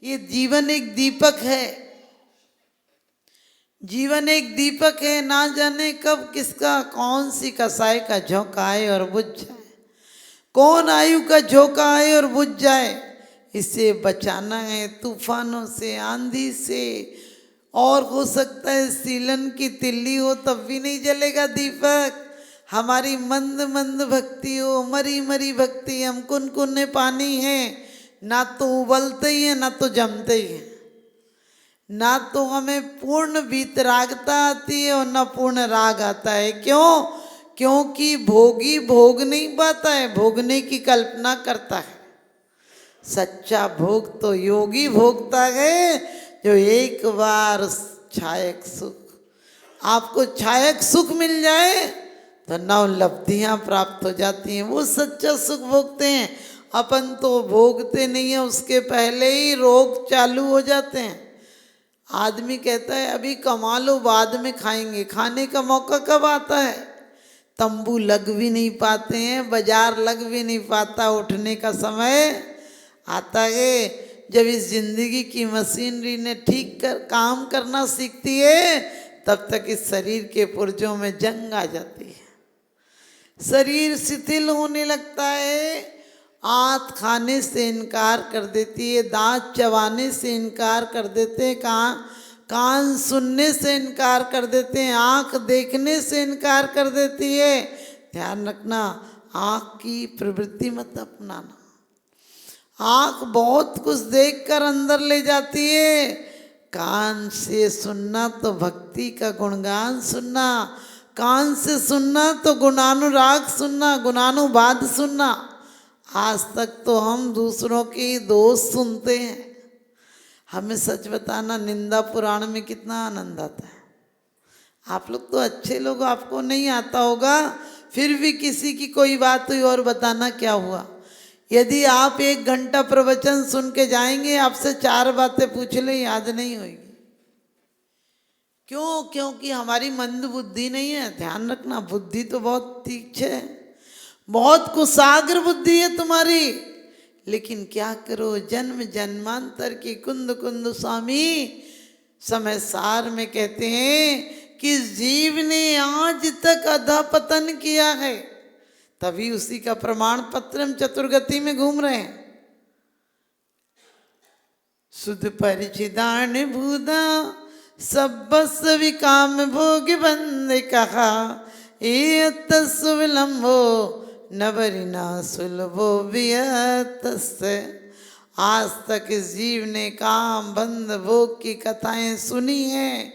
ये जीवन एक दीपक है, जीवन एक दीपक है, ना जाने कब किसका कौन सी कसाई का झोंका आए और बुझ जाए, कौन आयु का झोंका आए और बुझ जाए। इसे बचाना है तूफानों से, आंधी से, और हो सकता है सीलन की तिल्ली हो तब भी नहीं जलेगा दीपक। हमारी मंद मंद भक्ति हो, मरी मरी भक्ति, हम कुनकुने पानी है, ना तो उबलते ही है ना तो जमते ही है, ना तो हमें पूर्ण वीतरागता आती है और ना पूर्ण राग आता है। क्यों? क्योंकि भोगी भोग नहीं पाता है, भोगने की कल्पना करता है। सच्चा भोग तो योगी भोगता है, जो एक बार छायक सुख, आपको छायक सुख मिल जाए तो नौ लब्धियां प्राप्त हो जाती हैं, वो सच्चा सुख भोगते हैं। अपन तो भोगते नहीं है, उसके पहले ही रोग चालू हो जाते हैं। आदमी कहता है अभी कमा लो बाद में खाएंगे, खाने का मौका कब आता है? तंबू लग भी नहीं पाते हैं, बाजार लग भी नहीं पाता, उठने का समय आता है जब इस जिंदगी की मशीनरी ने ठीक कर काम करना सीखती है, तब तक इस शरीर के पुर्जों में जंग आ जाती है, शरीर शिथिल होने लगता है, आंत खाने से इनकार कर देती है, दांत चबाने से इनकार कर देते हैं, कान सुनने से इनकार कर देते हैं, आँख देखने से इनकार कर देती है। ध्यान रखना, आँख की प्रवृत्ति मत अपनाना। आँख बहुत कुछ देखकर अंदर ले जाती है, कान से सुनना तो भक्ति का गुणगान सुनना, कान से सुनना तो गुणानुराग सुनना, गुणानुवाद सुनना। आज तक तो हम दूसरों के दोष सुनते हैं, हमें सच बताना निंदा पुराण में कितना आनंद आता है। आप लोग तो अच्छे लोग, आपको नहीं आता होगा, फिर भी किसी की कोई बात हुई और बताना क्या हुआ। यदि आप 1 घंटा प्रवचन सुन के जाएंगे, आपसे 4 बातें पूछ ले, याद नहीं होगी। क्यों? क्योंकि हमारी मंद बुद्धि नहीं है। ध्यान रखना, बुद्धि तो बहुत तीक्ष्ण है, बहुत कुशाग्र बुद्धि है तुम्हारी, लेकिन क्या करो, जन्म जन्मांतर की कुंद कुंद स्वामी समय सार में कहते हैं कि जीव ने आज तक अधपतन किया है, तभी उसी का प्रमाण पत्र हम चतुर्गति में घूम रहे हैं। सुध परिचिदान भूदा सब बस विकाम भोग बंद कहा, ये तस्विलंबो नवरिना सुलभो वियतस्य। आज तक इस जीव ने काम बंद भोग की कथाएं सुनी हैं,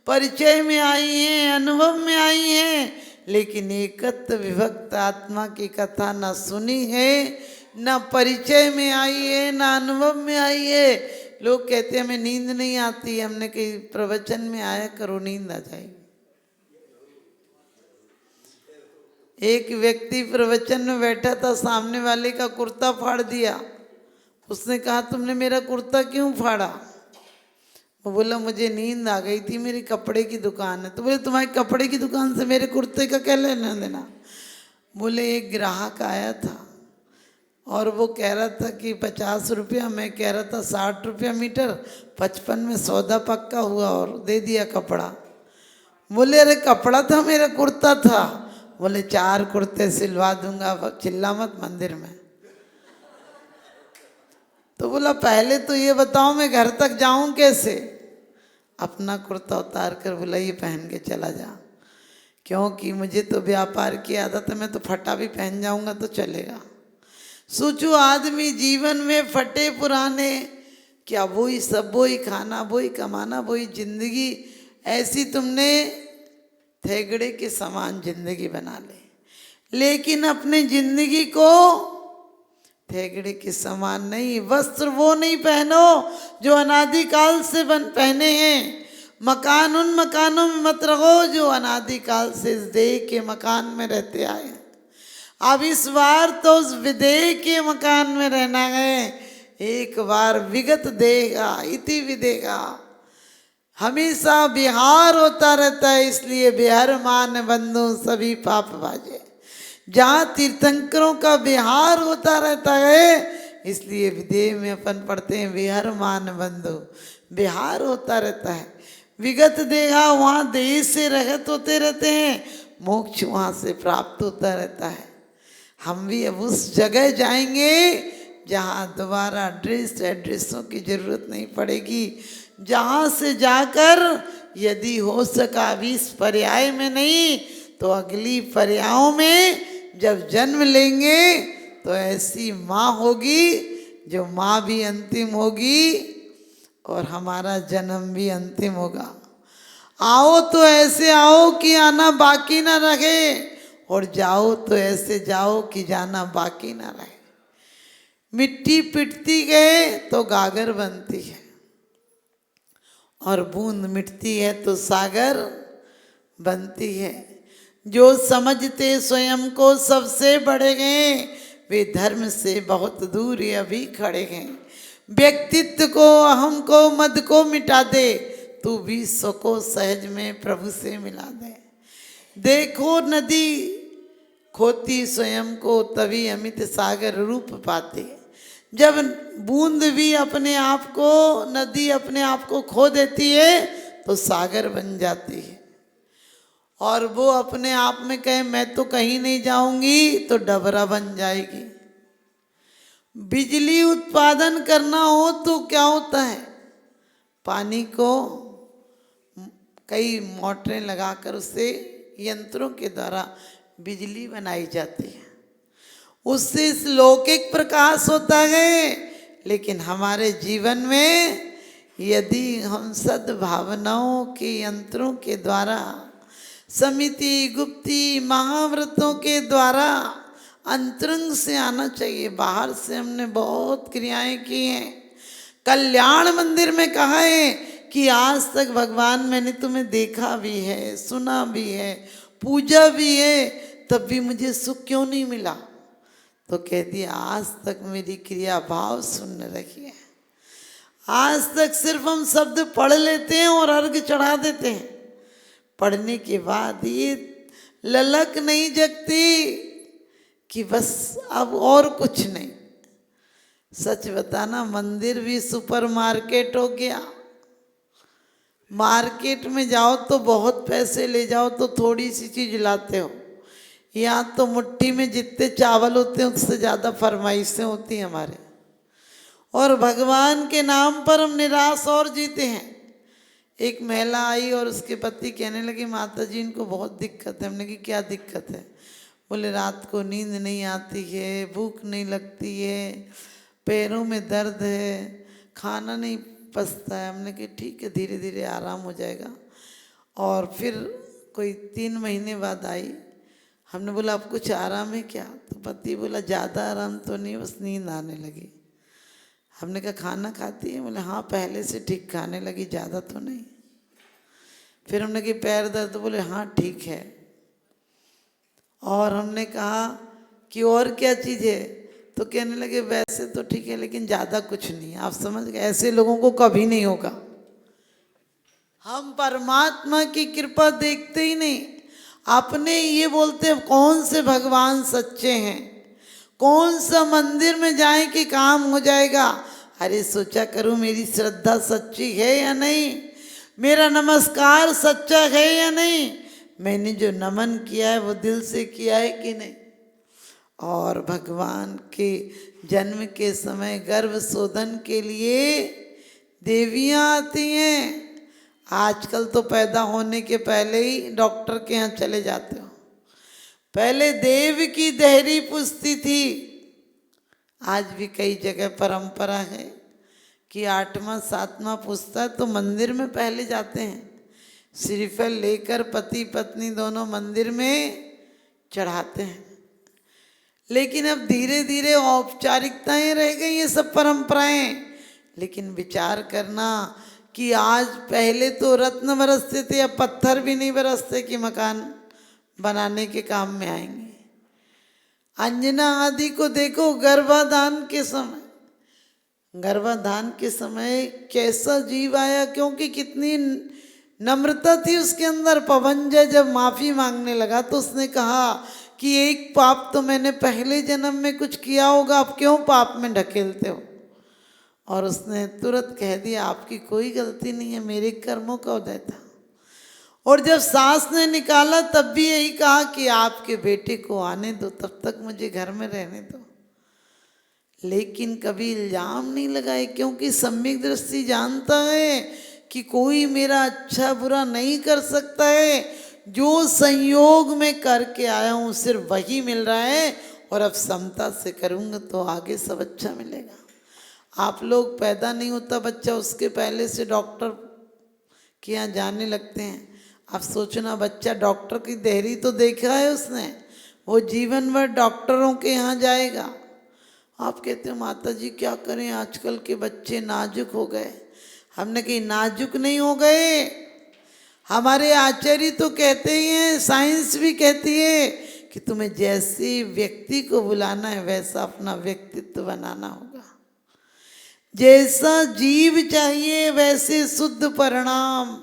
परिचय में आई हैं, अनुभव में आई हैं, लेकिन एकत्व विभक्त आत्मा की कथा ना सुनी है, ना परिचय में आई है, ना अनुभव में आई है। लोग कहते हैं हमें नींद नहीं आती, हमने कहीं प्रवचन में आया करो, नींद आ जाएगी। एक व्यक्ति प्रवचन में बैठा था, सामने वाले का कुर्ता फाड़ दिया। उसने कहा तुमने मेरा कुर्ता क्यों फाड़ा? वो बोला मुझे नींद आ गई थी, मेरी कपड़े की दुकान है। तो बोले तुम्हारी कपड़े की दुकान से मेरे कुर्ते का क्या लेना देना? बोले एक ग्राहक आया था और वो कह रहा था कि 50 रुपया, मैं कह रहा था 60 रुपया मीटर, 55 में सौदा पक्का हुआ और दे दिया कपड़ा। बोले अरे कपड़ा था, मेरा कुर्ता था। बोले 4 कुर्ते सिलवा दूंगा, चिल्ला मत मंदिर में। तो बोला पहले तो ये बताओ मैं घर तक जाऊं कैसे? अपना कुर्ता उतार कर बोला ये पहन के चला जा, क्योंकि मुझे तो व्यापार की आदत है, मैं तो फटा भी पहन जाऊंगा तो चलेगा। सोचो आदमी जीवन में फटे पुराने, क्या वही सब, वही खाना, वही कमाना, वही जिंदगी, ऐसी तुमने थेगड़े के समान जिंदगी बना ले। लेकिन अपने जिंदगी को थेगड़े के समान नहीं, वस्त्र वो नहीं पहनो जो अनादिकाल से पहने हैं। मकान उन मकानों में मत रहो जो अनादिकाल से इस देह के मकान में रहते आए। अब इस बार तो उस विदेह के मकान में रहना है, एक बार विगत देगा इति विदेगा। हमेशा बिहार होता रहता है, इसलिए बिहार मान बंधु सभी पाप बाजे। जहाँ तीर्थंकरों का बिहार होता रहता है, इसलिए विदेह में अपन पढ़ते हैं विहर मान बंधु, विहार होता रहता है। विगत देहा वहाँ देह से रहत होते रहते हैं, मोक्ष वहाँ से प्राप्त होता रहता है। हम भी अब उस जगह जाएंगे जहाँ दोबारा एड्रेसों की जरूरत नहीं पड़ेगी, जहाँ से जाकर यदि हो सका 20 पर्याय में नहीं तो अगली पर्यायों में जब जन्म लेंगे तो ऐसी माँ होगी जो माँ भी अंतिम होगी और हमारा जन्म भी अंतिम होगा। आओ तो ऐसे आओ कि आना बाकी ना रहे, और जाओ तो ऐसे जाओ कि जाना बाकी ना रहे। मिट्टी पिटती गए तो गागर बनती है, और बूंद मिटती है तो सागर बनती है। जो समझते स्वयं को सबसे बड़े गए, वे धर्म से बहुत दूर अभी खड़े हैं। व्यक्तित्व को, अहम को, मद को मिटा दे, तू विश्व को सहज में प्रभु से मिला दे। देखो नदी खोती स्वयं को, तभी अमित सागर रूप पाते। जब बूंद भी अपने आप को, नदी अपने आप को खो देती है तो सागर बन जाती है, और वो अपने आप में कहे मैं तो कहीं नहीं जाऊंगी तो डबरा बन जाएगी। बिजली उत्पादन करना हो तो क्या होता है, पानी को कई मोटरें लगाकर उससे यंत्रों के द्वारा बिजली बनाई जाती है, उससे इस लौकिक प्रकाश होता है। लेकिन हमारे जीवन में यदि हम सद्भावनाओं के यंत्रों के द्वारा, समिति गुप्ती महाव्रतों के द्वारा अंतरंग से आना चाहिए। बाहर से हमने बहुत क्रियाएं की हैं। कल्याण मंदिर में कहा है कि आज तक भगवान मैंने तुम्हें देखा भी है, सुना भी है, पूजा भी है, तब भी मुझे सुख क्यों नहीं मिला? तो कह दिया आज तक मेरी क्रिया भाव सुन रखी है। आज तक सिर्फ हम शब्द पढ़ लेते हैं और अर्घ चढ़ा देते हैं। पढ़ने के बाद ये ललक नहीं जगती कि बस अब और कुछ नहीं। सच बताना, मंदिर भी सुपरमार्केट हो गया। मार्केट में जाओ तो बहुत पैसे ले जाओ तो थोड़ी सी चीज लाते हो, यहाँ तो मुट्ठी में जितने चावल होते हैं उससे ज़्यादा फरमाइशें होती हैं हमारे, और भगवान के नाम पर हम निराश और जीते हैं। एक महिला आई और उसके पति कहने लगे माता जी इनको बहुत दिक्कत है। हमने कहा क्या दिक्कत है? बोले रात को नींद नहीं आती है, भूख नहीं लगती है, पैरों में दर्द है, खाना नहीं पचता है। हमने कहा ठीक है धीरे धीरे आराम हो जाएगा। और फिर कोई 3 महीने बाद आई। हमने बोला अब कुछ आराम है क्या? तो पति बोला ज़्यादा आराम तो नहीं, बस नींद आने लगी। हमने कहा खाना खाती है? बोले हाँ पहले से ठीक खाने लगी, ज़्यादा तो नहीं। फिर हमने कहा पैर दर्द? तो बोले हाँ ठीक है। और हमने कहा कि और क्या चीज़ है? तो कहने लगे वैसे तो ठीक है लेकिन ज़्यादा कुछ नहीं। आप समझ गए, ऐसे लोगों को कभी नहीं होगा। हम परमात्मा की कृपा देखते ही नहीं, अपने ये बोलते हैं कौन से भगवान सच्चे हैं, कौन सा मंदिर में जाएं कि काम हो जाएगा। अरे सोचा करूं मेरी श्रद्धा सच्ची है या नहीं, मेरा नमस्कार सच्चा है या नहीं, मैंने जो नमन किया है वो दिल से किया है कि नहीं। और भगवान के जन्म के समय गर्भ शोधन के लिए देवियां आती हैं। आजकल तो पैदा होने के पहले ही डॉक्टर के यहाँ चले जाते हो। पहले देव की देहरी पूछती थी। आज भी कई जगह परंपरा है कि 8वां 7वां पूछता है तो मंदिर में पहले जाते हैं। श्रीफल लेकर पति पत्नी दोनों मंदिर में चढ़ाते हैं। लेकिन अब धीरे धीरे औपचारिकताएं रह गई, ये सब परंपराएं। लेकिन विचार करना कि आज पहले तो रत्न बरसते थे, अब पत्थर भी नहीं बरसते कि मकान बनाने के काम में आएंगे। अंजना आदि को देखो गर्भाधान के समय, गर्भाधान के समय कैसा जीव आया, क्योंकि कितनी नम्रता थी उसके अंदर। पवनजय जब माफ़ी मांगने लगा तो उसने कहा कि कि एक पाप तो मैंने पहले जन्म में कुछ किया होगा, अब क्यों पाप में ढकेलते हो। और उसने तुरंत कह दिया आपकी कोई गलती नहीं है, मेरे कर्मों का उदय था। और जब सास ने निकाला तब भी यही कहा कि आपके बेटे को आने दो, तब तक मुझे घर में रहने दो। लेकिन कभी इल्जाम नहीं लगाए, क्योंकि सम्यक दृष्टि जानता है कि कोई मेरा अच्छा बुरा नहीं कर सकता है। जो संयोग में करके आया हूँ सिर्फ वही मिल रहा है, और अब समता से करूँगा तो आगे सब अच्छा मिलेगा। आप लोग पैदा नहीं होता बच्चा, उसके पहले से डॉक्टर के यहाँ जाने लगते हैं। आप सोचना बच्चा डॉक्टर की देहरी तो देखा है उसने, वो जीवन भर डॉक्टरों के यहाँ जाएगा। आप कहते हो माता जी क्या करें, आजकल के बच्चे नाजुक हो गए। हमने कही नाजुक नहीं हो गए, हमारे आचार्य तो कहते ही हैं, साइंस भी कहती है कि तुम्हें जैसे व्यक्ति को बुलाना है वैसा अपना व्यक्तित्व बनाना होगा। जैसा जीव चाहिए वैसे शुद्ध परिणाम,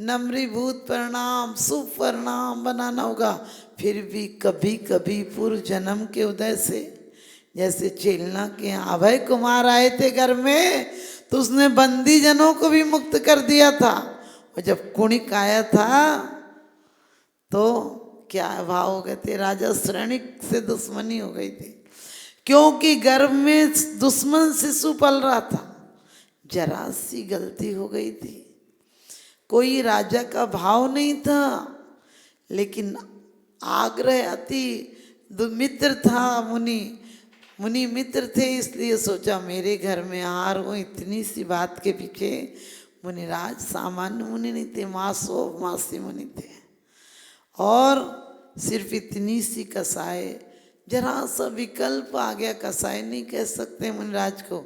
नम्रीभूत परिणाम, शुभ परिणाम बनाना होगा। फिर भी कभी कभी पूर्व जन्म के उदय से, जैसे चेलना के अभय कुमार आए थे घर में, तो उसने बंदी जनों को भी मुक्त कर दिया था। और जब कुणिक आया था तो क्या भाव हो गए थे, राजा श्रेणिक से दुश्मनी हो गई थी, क्योंकि गर्भ में दुश्मन शिशु पल रहा था। जरा सी गलती हो गई थी, कोई राजा का भाव नहीं था, लेकिन आग्रह अति मित्र था, मुनि मित्र थे, इसलिए सोचा मेरे घर में हार हो। इतनी सी बात के पीछे मुनिराज सामान्य मुनि नहीं थे, मासी मुनि थे। और सिर्फ इतनी सी कसाय, जरा सा विकल्प आ गया, कसाय नहीं कह सकते मुनिराज को।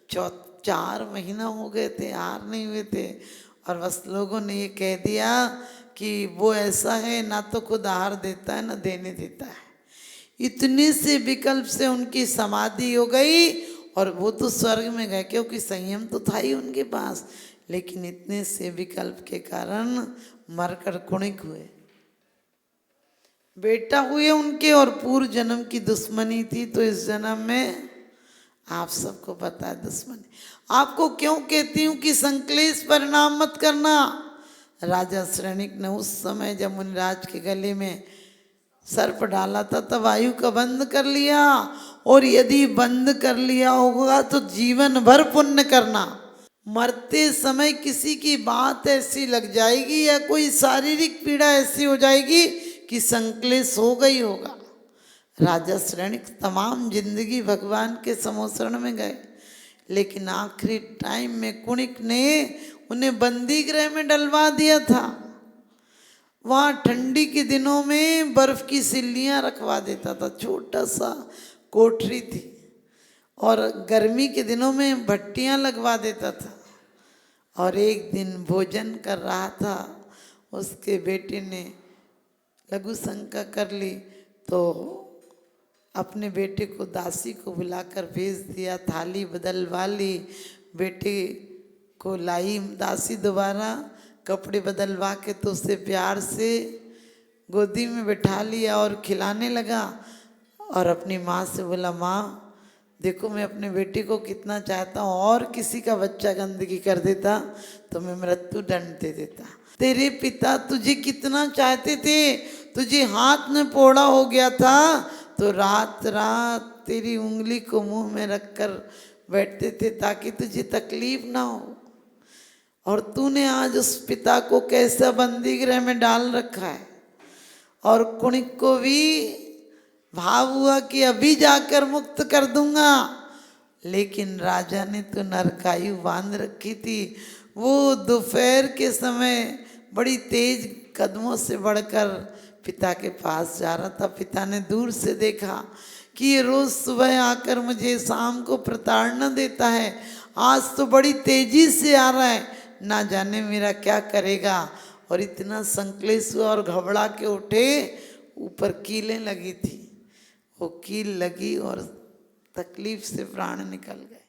4 महीना हो गए थे, हार नहीं हुए थे, और बस लोगों ने ये कह दिया कि वो ऐसा है ना तो खुद आहार देता है ना देने देता है। इतने से विकल्प से उनकी समाधि हो गई और वो तो स्वर्ग में गए, क्योंकि संयम तो था ही उनके पास। लेकिन इतने से विकल्प के कारण मरकर कुणिक हुए, बेटा हुए उनके, और पूर्व जन्म की दुश्मनी थी तो इस जन्म में आप सबको पता है दुश्मनी। आपको क्यों कहती हूँ कि संक्लेश परिणाम मत करना। राजा श्रेणिक ने उस समय जब मुनिराज के गले में सर्प डाला था तब आयु का बंद कर लिया, और यदि बंद कर लिया होगा तो जीवन भर पुण्य करना। मरते समय किसी की बात ऐसी लग जाएगी या कोई शारीरिक पीड़ा ऐसी हो जाएगी कि संक्लेश हो गई होगा। राजा श्रेणिक तमाम जिंदगी भगवान के समोसरण में गए, लेकिन आखिरी टाइम में कुणिक ने उन्हें बंदी गृह में डलवा दिया था। वहाँ ठंडी के दिनों में बर्फ की सिल्लियाँ रखवा देता था, छोटा सा कोठरी थी, और गर्मी के दिनों में भट्टियाँ लगवा देता था। और एक दिन भोजन कर रहा था, उसके बेटे ने लघु शंका कर ली, तो अपने बेटे को दासी को बुलाकर भेज दिया, थाली बदलवा ली, बेटे को लाई दासी दोबारा, कपड़े बदलवा के तो उसे प्यार से गोदी में बिठा लिया और खिलाने लगा। और अपनी माँ से बोला, माँ देखो मैं अपने बेटे को कितना चाहता हूँ, और किसी का बच्चा गंदगी कर देता तो मैं मृत्यु दंड दे देता। तेरे पिता तुझे कितना चाहते थे, तुझे हाथ में फोड़ा हो गया था तो रात रात तेरी उंगली को मुंह में रखकर बैठते थे ताकि तुझे तकलीफ ना हो। और तूने आज उस पिता को कैसा बंदी गृह में डाल रखा है। और कुणिक को भी भाव हुआ कि अभी जाकर मुक्त कर दूंगा, लेकिन राजा ने तो नरकायु बांध रखी थी। वो दोपहर के समय बड़ी तेज कदमों से बढ़कर पिता के पास जा रहा था। पिता ने दूर से देखा कि ये रोज सुबह आकर मुझे शाम को प्रताड़ना देता है, आज तो बड़ी तेजी से आ रहा है, ना जाने मेरा क्या करेगा। और इतना संक्लेश हुआ और घबरा के उठे, ऊपर कीलें लगी थी, वो कील लगी और तकलीफ से प्राण निकल गए।